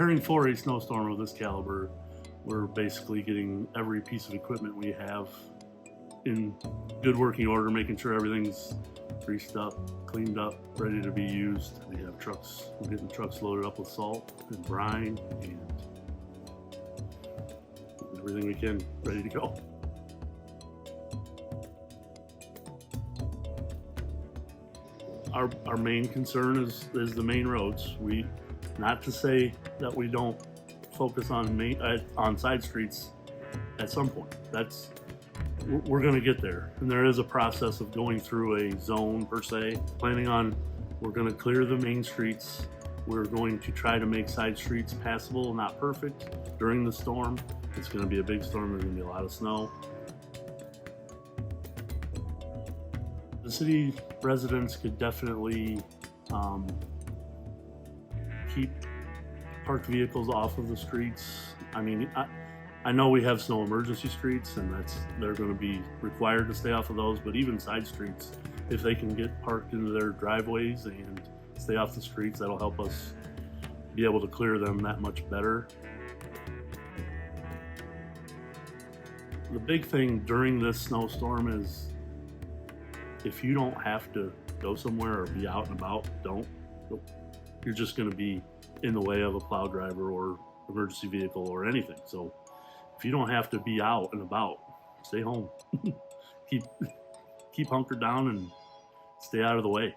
preparing for a snowstorm of this caliber, we're basically getting every piece of equipment we have in good working order, making sure everything's greased up, cleaned up, ready to be used. We have trucks, we're getting trucks loaded up with salt and brine and everything we can, ready to go. Our main concern is the main roads. Not to say that we don't focus on side streets at some point. We're going to get there, and there is a process of going through a zone per se. We're going to clear the main streets. We're going to try to make side streets passable, not perfect, during the storm. It's going to be a big storm. There's going to be a lot of snow. The city residents could definitely keep parked vehicles off of the streets. I mean, I know we have snow emergency streets, and they're going to be required to stay off of those, but even side streets, if they can get parked into their driveways and stay off the streets, that'll help us be able to clear them that much better. The big thing during this snowstorm is if you don't have to go somewhere or be out and about, don't. You're just going to be in the way of a plow driver or emergency vehicle or anything. So if you don't have to be out and about, stay home. keep hunkered down and stay out of the way.